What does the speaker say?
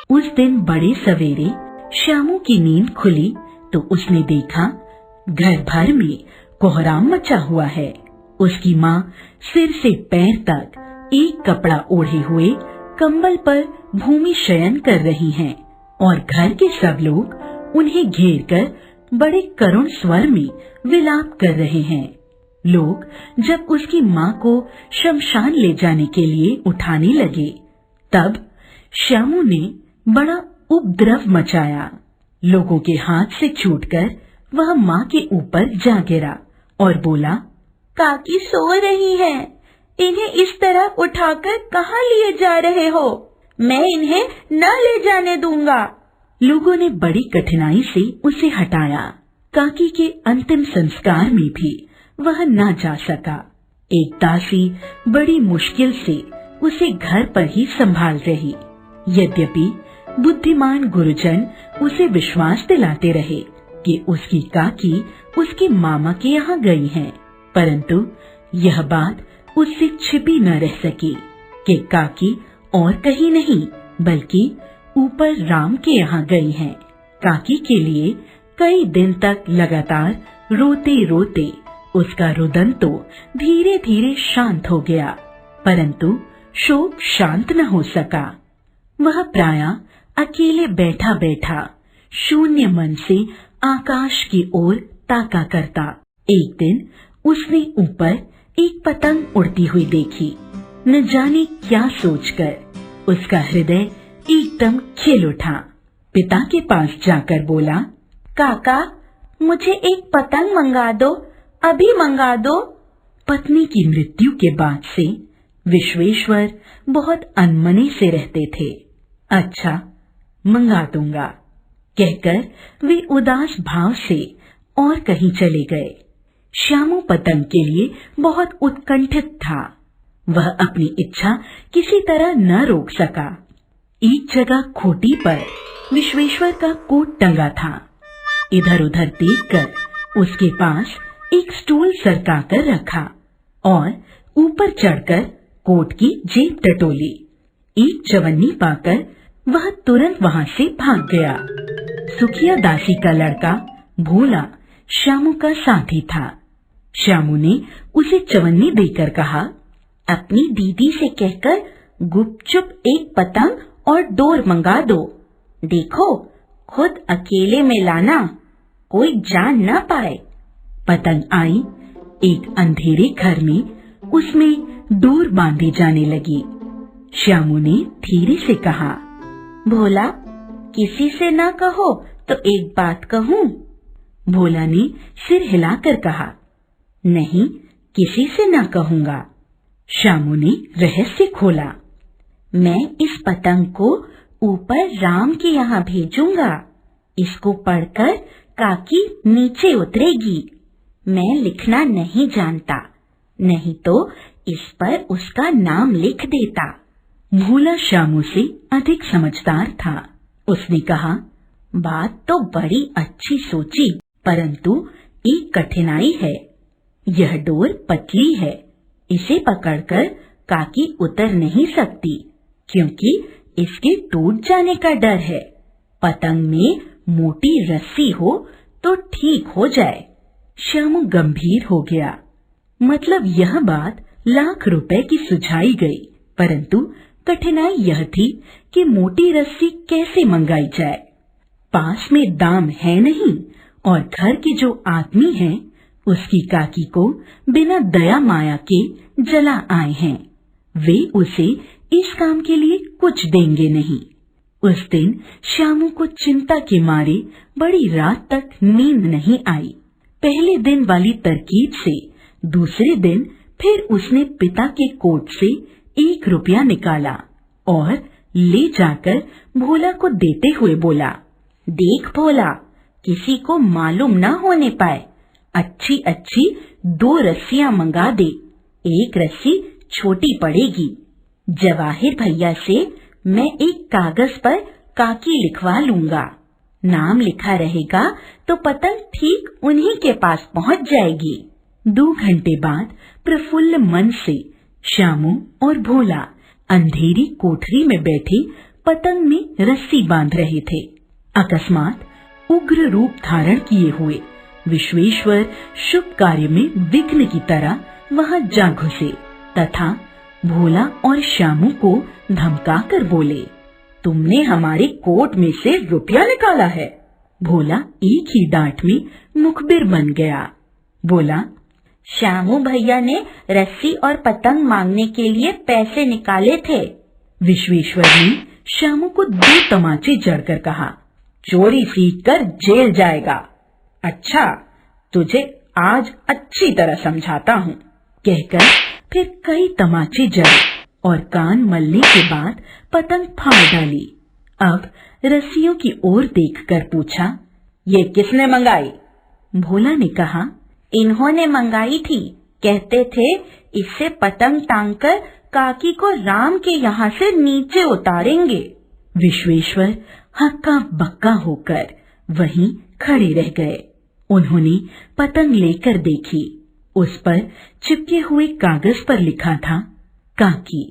उस दिन बड़े सवेरे श्यामू की नींद खुली तो उसने देखा घर भर में कोहराम मचा हुआ है। उसकी माँ सिर से पैर तक एक कपड़ा ओढ़े हुए कंबल पर भूमि शयन कर रही हैं और घर के सब लोग उन्हें घेर कर बड़े करुण स्वर में विलाप कर रहे हैं। लोग जब उसकी माँ को शमशान ले जाने के लिए उठाने लगे तब श्यामू ने बड़ा उपद्रव मचाया। लोगों के हाथ से छूटकर वह माँ के ऊपर जा गिरा और बोला, काकी सो रही है, इन्हें इस तरह उठाकर कहाँ लिए जा रहे हो? मैं इन्हें न ले जाने दूंगा। लोगों ने बड़ी कठिनाई से उसे हटाया। काकी के अंतिम संस्कार में भी वह न जा सका। एक दासी बड़ी मुश्किल से उसे घर पर ही संभाल रही। यद्यपि बुद्धिमान गुरुजन उसे विश्वास दिलाते रहे कि उसकी काकी उसके मामा के यहाँ गई हैं, परंतु यह बात उससे छिपी न रह सकी कि काकी और कहीं नहीं बल्कि ऊपर राम के यहाँ गई हैं। काकी के लिए कई दिन तक लगातार रोते रोते उसका रुदन तो धीरे धीरे शांत हो गया, परंतु शोक शांत न हो सका। वह प्रायः अकेले बैठा बैठा शून्य मन से आकाश की ओर ताका करता। एक दिन उसने ऊपर एक पतंग उड़ती हुई देखी। न जाने क्या सोचकर उसका हृदय एकदम खिल उठा। पिता के पास जाकर बोला, काका मुझे एक पतंग मंगा दो, अभी मंगा दो। पत्नी की मृत्यु के बाद से विश्वेश्वर बहुत अनमने से रहते थे। अच्छा मंगा दूंगा कहकर वे उदास भाव से और कहीं चले गए। श्यामू पतंग के लिए बहुत उत्कंठित था। वह अपनी इच्छा किसी तरह न रोक सका। एक जगह खूंटी पर विश्वेश्वर का कोट टंगा था। इधर उधर देखकर उसके पास एक स्टूल सरका कर रखा और ऊपर चढ़कर कोट की जेब टटोली। एक चवन्नी पाकर वह तुरंत वहां से भाग गया। सुखिया दासी का लड़का भोला श्यामू का साथी था। श्यामू ने उसे चवन्नी देकर कहा, अपनी दीदी से कहकर गुपचुप एक पतंग और डोर मंगा दो। देखो खुद अकेले में लाना, कोई जान न पाए। पतंग आई। एक अंधेरे घर में उसमें डोर बांधी जाने लगी। श्यामू ने धीरे से कहा, भोला किसी से ना कहो तो एक बात कहूँ। भोला ने सिर हिलाकर कहा, नहीं किसी से ना कहूँगा। श्यामू ने रहस्य खोला, मैं इस पतंग को ऊपर राम के यहाँ भेजूंगा। इसको पढ़कर काकी नीचे उतरेगी। मैं लिखना नहीं जानता, नहीं तो इस पर उसका नाम लिख देता। भोला श्यामू से अधिक समझदार था। उसने कहा, बात तो बड़ी अच्छी सोची, परंतु एक कठिनाई है। यह डोर पतली है, इसे पकड़कर काकी उतर नहीं सकती क्योंकि इसके टूट जाने का डर है। पतंग में मोटी रस्सी हो तो ठीक हो जाए। श्यामू गंभीर हो गया। मतलब यह बात लाख रुपए की सुझाई गई, परंतु कठिनाई यह थी कि मोटी रस्सी कैसे मंगाई जाए। पास में दाम है नहीं और घर के जो आदमी हैं उसकी काकी को बिना दया माया के जला आए हैं। वे उसे इस काम के लिए कुछ देंगे नहीं। उस दिन श्यामू को चिंता के मारे बड़ी रात तक नींद नहीं आई। पहले दिन वाली तरकीब से दूसरे दिन फिर उसने पिता के कोट से 1 रुपया निकाला और ले जाकर भोला को देते हुए बोला, देख भोला, किसी को मालूम न होने पाए, अच्छी अच्छी 2 रस्सियां मंगा दे। एक रस्सी छोटी पड़ेगी। जवाहिर भैया से मैं एक कागज पर काकी लिखवा लूंगा। नाम लिखा रहेगा तो पतंग ठीक उन्हीं के पास पहुंच जाएगी। 2 घंटे बाद प्रफुल्ल मन से श्यामू और भोला अंधेरी कोठरी में बैठे पतंग में रस्सी बांध रहे थे। अकस्मात उग्र रूप धारण किए हुए विश्वेश्वर शुभ कार्य में विघ्न की तरह वहां जा घुसे तथा भोला और श्यामू को धमकाकर बोले, तुमने हमारे कोट में से रुपया निकाला है। भोला एक ही डांट में मुखबिर बन गया। बोला, श्यामू भैया ने रस्सी और पतंग मांगने के लिए पैसे निकाले थे। विश्वेश्वर ने श्यामू को 2 तमाचे जड़कर कहा, चोरी सीख कर जेल जाएगा। अच्छा, तुझे आज अच्छी तरह समझाता हूँ। कहकर फिर कई तमाचे जड़े और कान मलने के बाद पतंग फाड़ डाली। अब रस्सियों की ओर देखकर पूछा, ये किसने मंगाई? भोला ने कहा, इन्होंने मंगाई थी। कहते थे इससे पतंग टांगकर काकी को राम के यहाँ से नीचे उतारेंगे। विश्वेश्वर हक्का बक्का होकर वहीं खड़े रह गए। उन्होंने पतंग लेकर देखी। उस पर चिपके हुए कागज पर लिखा था, काकी।